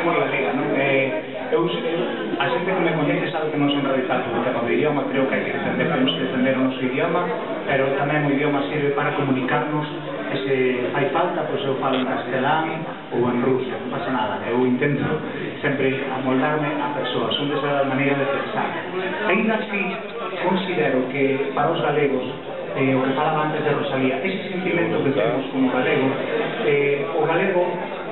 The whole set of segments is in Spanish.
moi galega, non? A xente que me coñece sabe que non son radical polo tema do idioma, creo que hai que entender, temos que entender o noso idioma, pero tamén o idioma sirve para comunicarnos, e se fai falta, pois eu falo en castelán ou en ruso, non pasa nada, eu intento sempre amoldarme a persoa, son desa maneira de pensar. Ainda así, considero que para os galegos, o que falaba antes de Rosalía, ese sentimento que temos como galego, o galego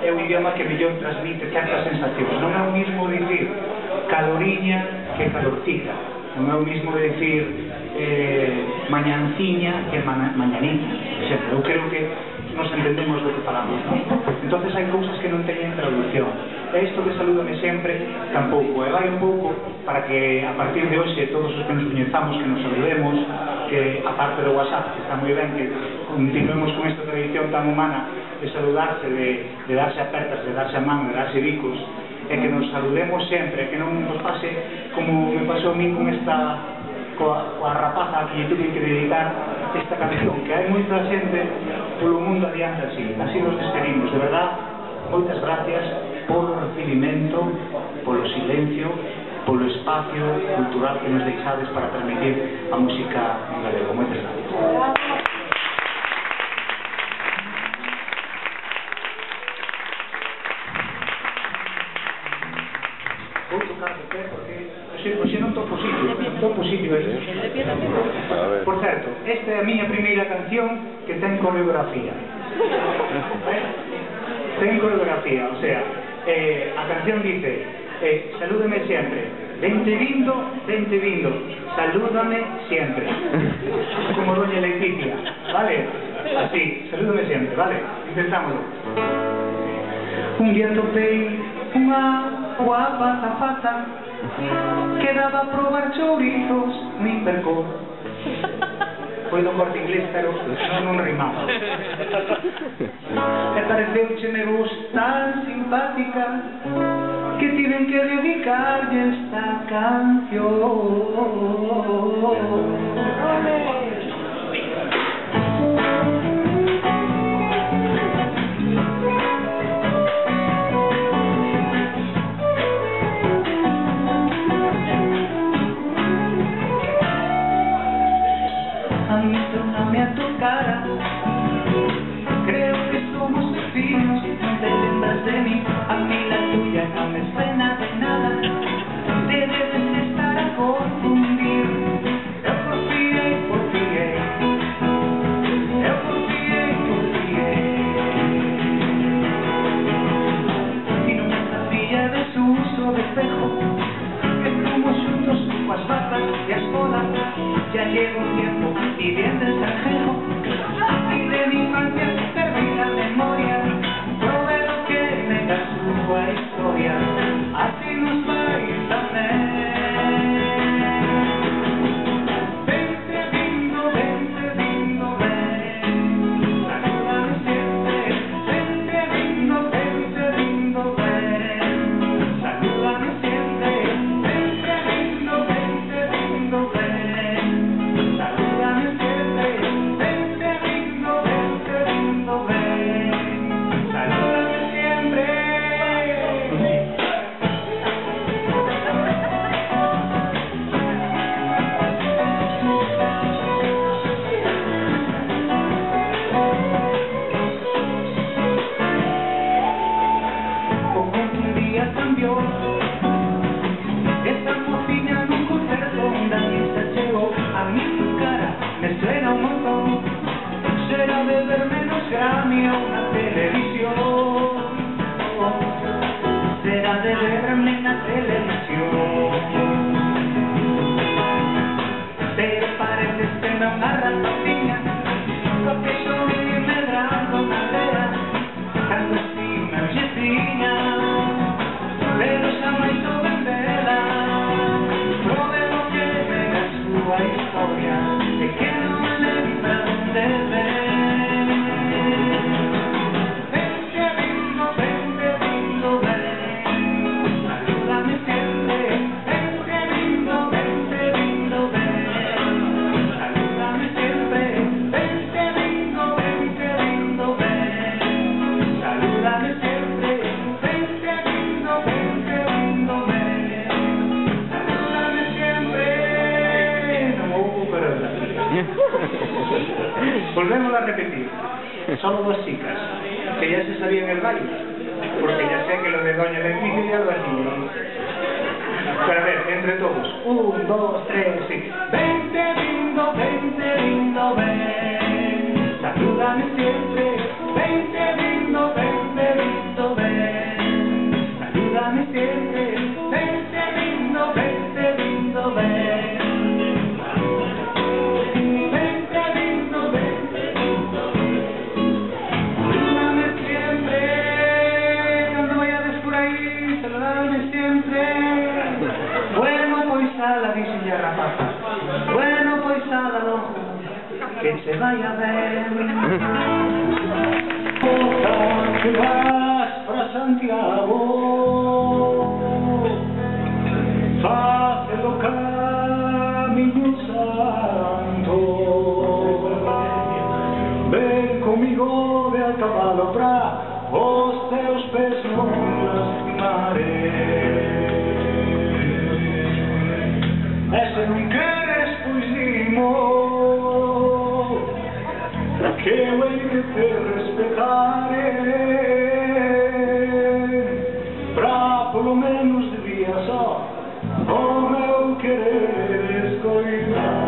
é o idioma que mellor transmite certas sensacións. Non é o mismo dicir caloriña que calorcita, non é o mismo dicir mañanciña que mañanita. Eu creo que nos entendemos do que falamos, non? Entonces hai cousas que non teñen traducción. E isto de salúdame sempre tampouco. E vai un pouco para que a partir de hoxe todos os que nos coñezamos, que nos saludemos, que a parte do WhatsApp, que está moi ben, que continuemos con esta tradición tan humana de saludarse, de darse apertas, de darse a man, de darse bicos, e que nos saludemos sempre, que non nos pase como me pasou a mí con esta coa rapaza que lle tuve que dedicar esta canción, que hai moita xente polo mundo adiante así nos despedimos, de verdad, moitas gracias polo recibimento, polo silencio, polo espacio cultural que nos deixades para transmitir a música en galego. Moitas gracias. Vou tocar de pé porque xe non toco sitio aí. Por certo, esta é a miña primeira canción que ten coreografía. Ten coreografía, o sea, a canción dice salúdame sempre, vente vindo, salúdame sempre. Como doña Leticia, vale? Así, salúdame sempre, vale? Intentámoslo. Un día topei unha guapa zafata que daba a probar chourizos nin percó. Foi do Corte Inglés, pero non rimaba. E pareceucheme vos tan simpática que tiven que dedicarlle esta canción. Asóname a tu cara, creo que somos vecinos, no te lembras de mí, a mí la tuya no me suena de nada, te debes estar a confundir, yo por fin Volvemos a repetir. Solo dos chicas, que ya se sabían el baile, porque ya sé que lo de Doña Leticia ya lo hacían. Pero a ver, entre todos. 1, 2, 3, sí. Vente lindo, ven. Salúdame siempre. Vente lindo, ven. Salúdame siempre. Vente lindo, ven. Bueno, pues hágalo, que se vaya a ver. Que vas para Santiago, fácelo Camino Santo. Ven conmigo de a caballo pra os teus pés non lastimaré. E se non queres, pois dimo, que eu hei de te respetaré, pra polo menos de día só o meu querer escoitar.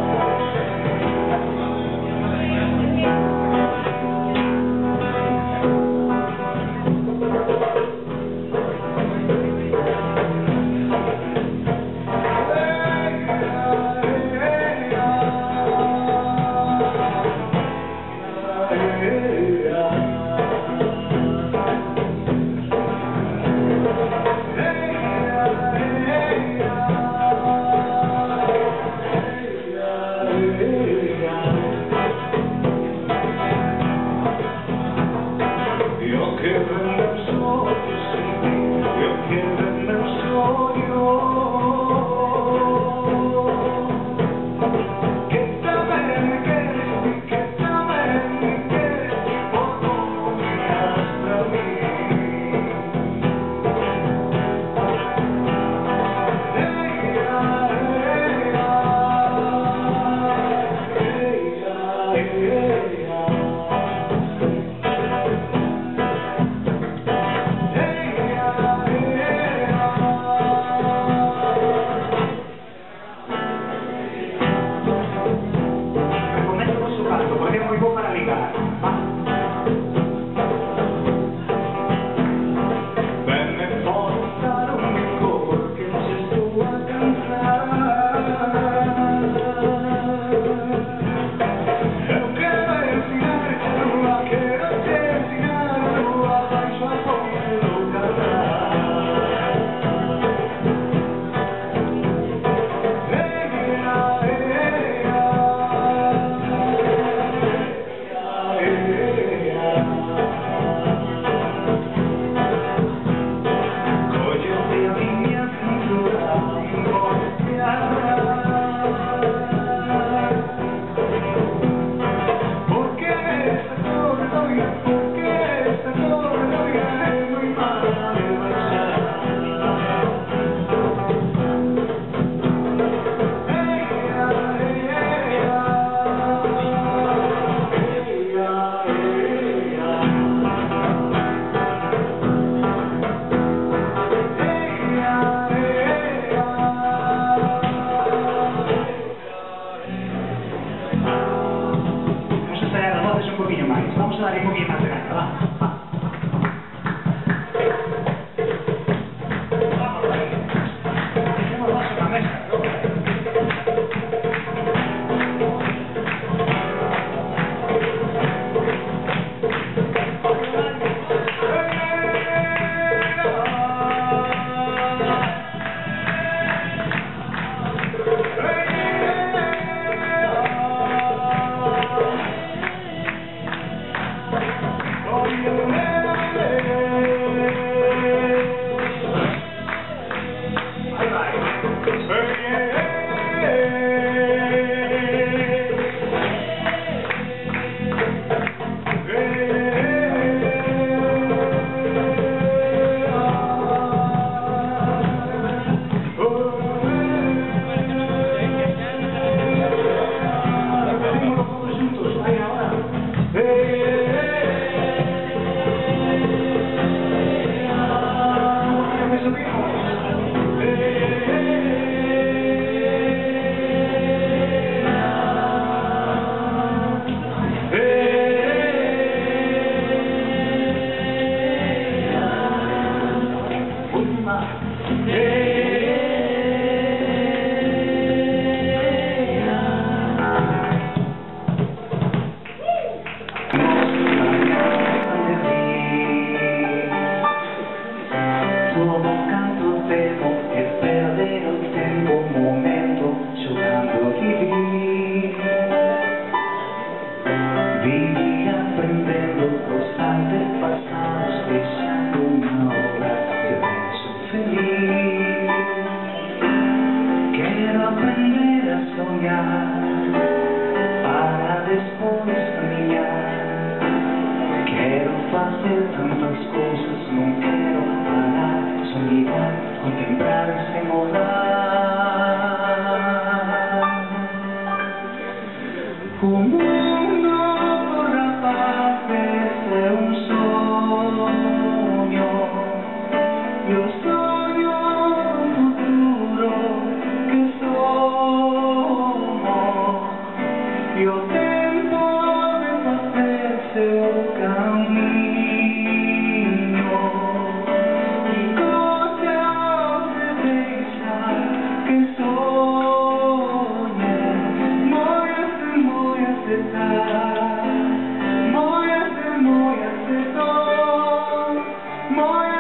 Vamos a dar un poquito más de ganas, va. Vamos, ahí. Dejemos más en la mesa, ¿no? Oh, facer tantas cousas, non quero parar, soñar, contemplar sen volar. O mundo dos rapaces é un soño, e o soño do futuro que somos, e o tempo de facerse o camiño, e cosas de deixar que soñen, moias de tal, moias de todo, moias